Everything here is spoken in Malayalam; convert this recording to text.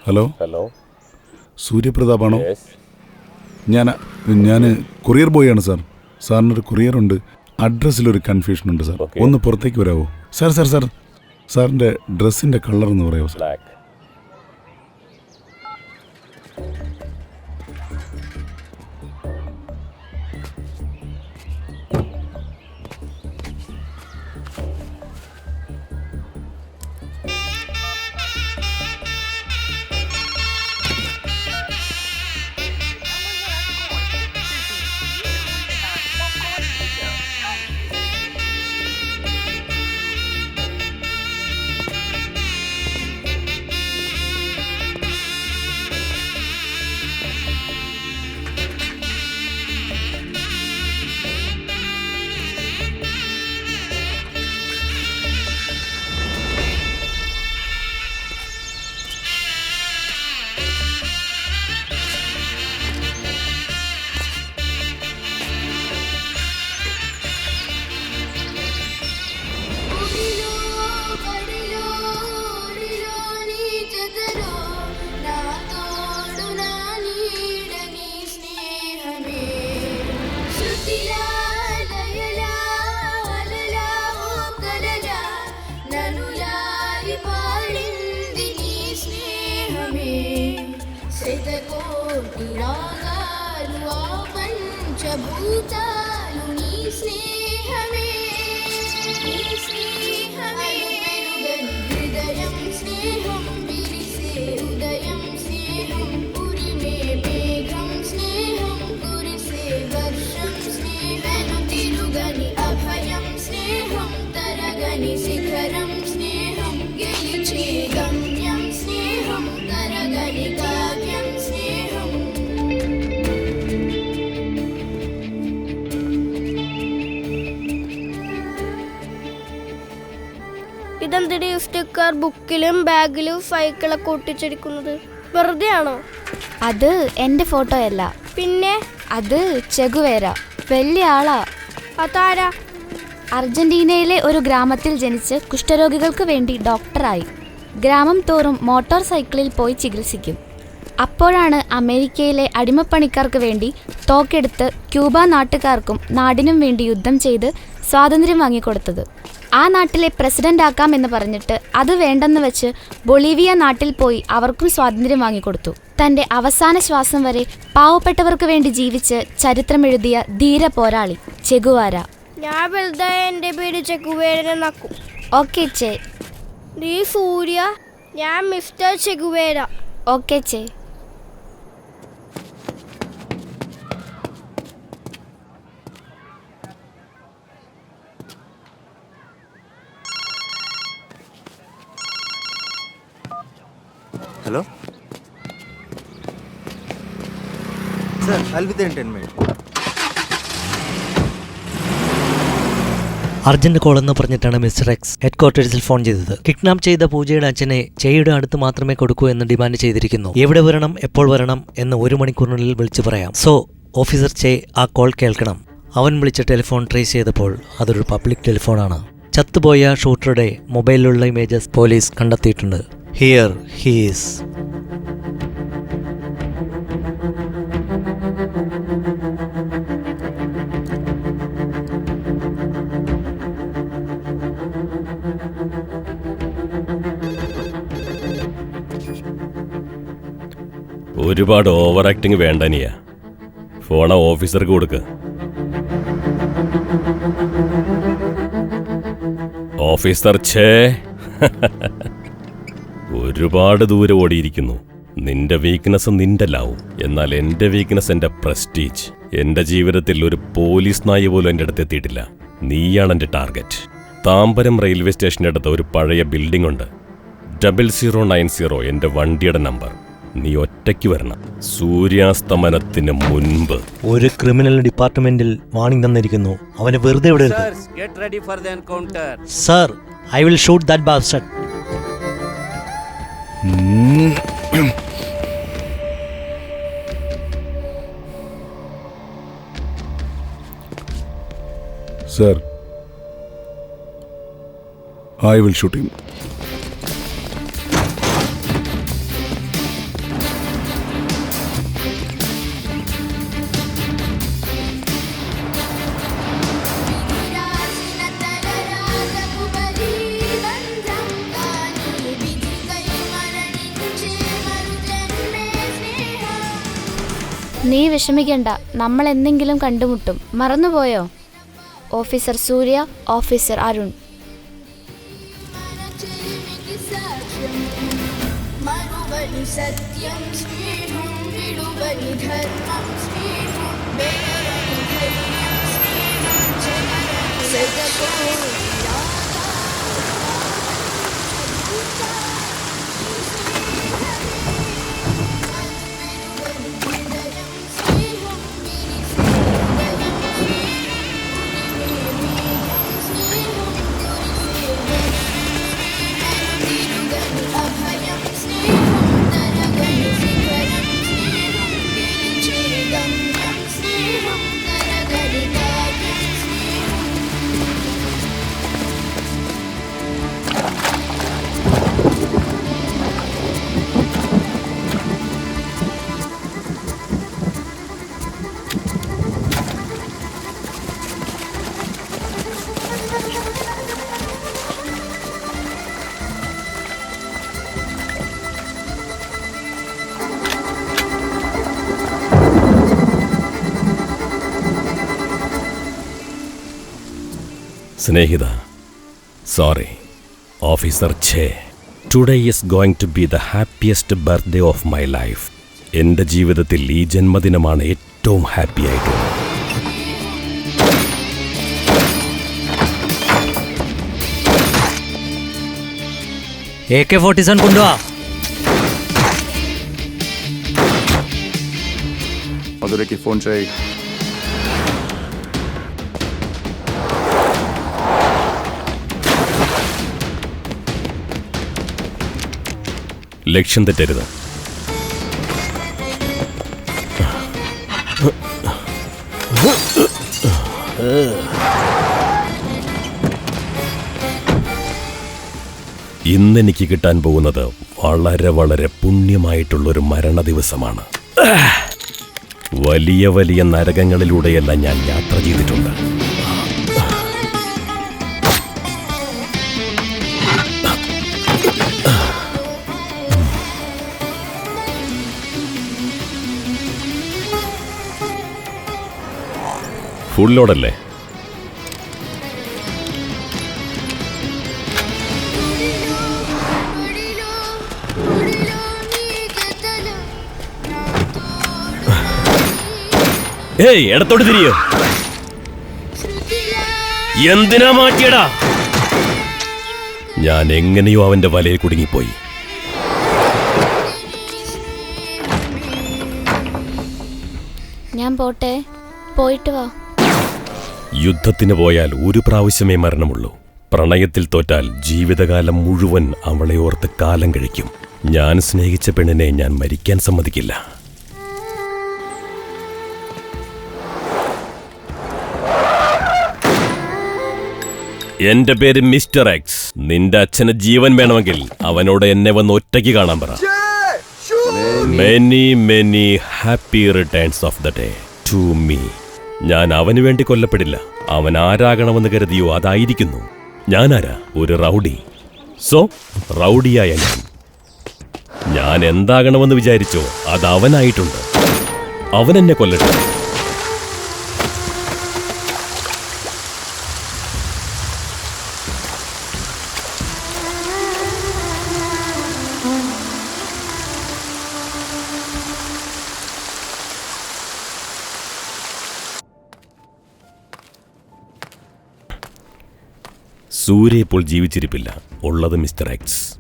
ഹലോ ഹലോ, സൂര്യപ്രതാപാണോ? യെസ്. ഞാൻ കൊറിയർ ബോയാണ് സാർ. സാറിനൊരു കൊറിയറുണ്ട്. അഡ്രസ്സിലൊരു കൺഫ്യൂഷനുണ്ട് സാർ. ഓക്കേ. ഒന്ന് പുറത്തേക്ക് വരാമോ? സാറിൻ്റെ ഡ്രസ്സിൻ്റെ കളർ എന്ന് പറയാമോ സാർ? ബ്ലാക്ക്. ഇതെന്തിനാ സ്റ്റിക്കർ ബുക്കിലും ബാഗിലും സൈക്കിളൊക്കെ ഒട്ടിച്ചിരിക്കുന്നത്? വെറുതെ ആണോ? അത് എൻ്റെ ഫോട്ടോയല്ല. പിന്നെ അത് ചെഗുവേര, വലിയ ആളാ. അതാരാ? അർജന്റീനയിലെ ഒരു ഗ്രാമത്തിൽ ജനിച്ച് കുഷ്ഠരോഗികൾക്ക് വേണ്ടി ഡോക്ടറായി. ഗ്രാമം തോറും മോട്ടോർ സൈക്കിളിൽ പോയി ചികിത്സിക്കും. അപ്പോഴാണ് അമേരിക്കയിലെ അടിമപ്പണിക്കാർക്ക് വേണ്ടി തോക്കെടുത്ത് ക്യൂബ നാട്ടുകാർക്കും നാടിനും വേണ്ടി യുദ്ധം ചെയ്ത് സ്വാതന്ത്ര്യം വാങ്ങിക്കൊടുത്തത്. ആ നാട്ടിലെ പ്രസിഡന്റ് ആക്കാമെന്ന് പറഞ്ഞിട്ട് അത് വേണ്ടെന്ന് വെച്ച് ബൊളീവിയ നാട്ടിൽ പോയി അവർക്കും സ്വാതന്ത്ര്യം വാങ്ങിക്കൊടുത്തു. തൻ്റെ അവസാന ശ്വാസം വരെ പാവപ്പെട്ടവർക്ക് വേണ്ടി ജീവിച്ച് ചരിത്രമെഴുതിയ ധീര പോരാളി ചെഗുവേര. ഞാൻ വലുതായ എൻ്റെ പേര് ചെഗുവേരനാക്കും. ഓക്കെ ചേ. നീ സൂര്യ, ഞാൻ മിസ്റ്റർ ചെഗുവേര. ഓക്കെ ചേ. Hello? Sir, I'll be there in 10 minutes. Urgent call എന്ന് പറഞ്ഞിട്ടാണ് മിസ്റ്റർ എക്സ് ഹെഡ് ക്വാർട്ടേഴ്സിൽ ഫോൺ ചെയ്തത്. കിഡ്നാപ്പ് ചെയ്ത പൂജയുടെ അച്ഛനെ ചെയുടെ അടുത്ത് മാത്രമേ കൊടുക്കൂ എന്ന് ഡിമാൻഡ് ചെയ്തിരിക്കുന്നു. എവിടെ വരണം, എപ്പോൾ വരണം എന്ന് 1 മണിക്കൂറിനുള്ളിൽ വിളിച്ചു പറയാം. സോ ഓഫീസർ ചെ ആ കോൾ കേൾക്കണം. അവൻ വിളിച്ച ടെലിഫോൺ ട്രേസ് ചെയ്തപ്പോൾ അതൊരു പബ്ലിക് ടെലിഫോണാണ്. ചത്തുപോയ ഷൂട്ടറുടെ മൊബൈലിലുള്ള ഇമേജസ് പോലീസ് കണ്ടെത്തിയിട്ടുണ്ട്. Here he is. ഒരുപാട് ഓവർ ആക്ടിങ് വേണ്ട നീയ. ഫോൺ ഓഫീസർക്ക് കൊടുക്ക്. ഓഫീസർ ഛേ ഒരുപാട് ദൂരെ ഓടിയിരിക്കുന്നു. നിന്റെ വീക്ക്നെസ് നിന്റെ ലാവും. എന്നാൽ എന്റെ വീക്ക്നെസ് എന്റെ പ്രസ്റ്റീജ്. എന്റെ ജീവിതത്തിൽ ഒരു പോലീസ് നായ പോലും എന്റെ അടുത്ത് എത്തിയിട്ടില്ല. നീയാണ് എന്റെ ടാർഗറ്റ്. താമ്പരം റെയിൽവേ സ്റ്റേഷന്റെ അടുത്ത് ഒരു പഴയ ബിൽഡിംഗ് ഉണ്ട്. 0090 എന്റെ വണ്ടിയുടെ നമ്പർ. നീ ഒറ്റയ്ക്ക് വരണം, സൂര്യാസ്തമനത്തിന് മുൻപ്. ഒരു ക്രിമിനൽ ഡിപ്പാർട്ട്മെന്റിൽ വാണിംഗ് തന്നിരിക്കുന്നു. അവനെ വെറുതെ വിടരുത്. Sir, I will shoot that bastard. Sir, I will shoot him. നീ വിഷമിക്കണ്ട, നമ്മൾ എന്തെങ്കിലും കണ്ടുമുട്ടും. മറന്നുപോയോ? Officer Surya, officer Arun. സ്നേഹിത, സോറി. ഓഫീസർ ഛേ, today is going to be the happiest birthday of my life. എൻ്റെ ജീവിതത്തിൽ ഈ ജന്മദിനമാണ് ഏറ്റവും ഹാപ്പി ആയിട്ടുള്ളത്. AK-47 കൊണ്ടുവാ. मधुरे फोन चाहिए. ലക്ഷ്യം തെറ്റരുത്. ഇന്നെനിക്ക് കിട്ടാൻ പോകുന്നത് വളരെ വളരെ പുണ്യമായിട്ടുള്ളൊരു മരണ ദിവസമാണ്. വലിയ വലിയ നരകങ്ങളിലൂടെയെല്ലാം ഞാൻ യാത്ര ചെയ്തിട്ടുണ്ട്. ഫുൾ ലോഡല്ലേ? ഏയ്, ഇടത്തോട്ട് തിരിയോ. എന്തിനാ മാറ്റിയടാ? ഞാൻ എങ്ങനെയോ അവന്റെ വലയിൽ കുടുങ്ങിപ്പോയി. ഞാൻ പോട്ടെ, പോയിട്ട് വാ. യുദ്ധത്തിന് പോയാൽ ഒരു പ്രാവശ്യമേ മരണമുള്ളൂ. പ്രണയത്തിൽ തോറ്റാൽ ജീവിതകാലം മുഴുവൻ അവളെ ഓർത്ത് കാലം കഴിക്കും. ഞാൻ സ്നേഹിച്ച പെണ്ണിനെ ഞാൻ മരിക്കാൻ സമ്മതിക്കില്ല. എന്റെ പേര് മിസ്റ്റർ എക്സ്. നിന്റെ അച്ഛന് ജീവൻ വേണമെങ്കിൽ അവനോട് എന്നെ വന്ന് ഒറ്റയ്ക്ക് കാണാൻ പറ. Many many happy returns of the day to me. ഞാൻ അവന് വേണ്ടി കൊല്ലപ്പെടില്ല. അവൻ ആരാകണമെന്ന് കരുതിയോ അതായിരിക്കുന്നു. ഞാനാരാ? ഒരു റൗഡി. സോ റൗഡിയായ ഞാൻ എന്താകണമെന്ന് വിചാരിച്ചോ അത് അവനായിട്ടുണ്ട്. അവനെന്നെ കൊല്ലട്ടെ. സൂര്യ ഇപ്പോൾ ജീവിച്ചിരിപ്പില്ല. ഉള്ളത് മിസ്റ്റർ എക്സ്.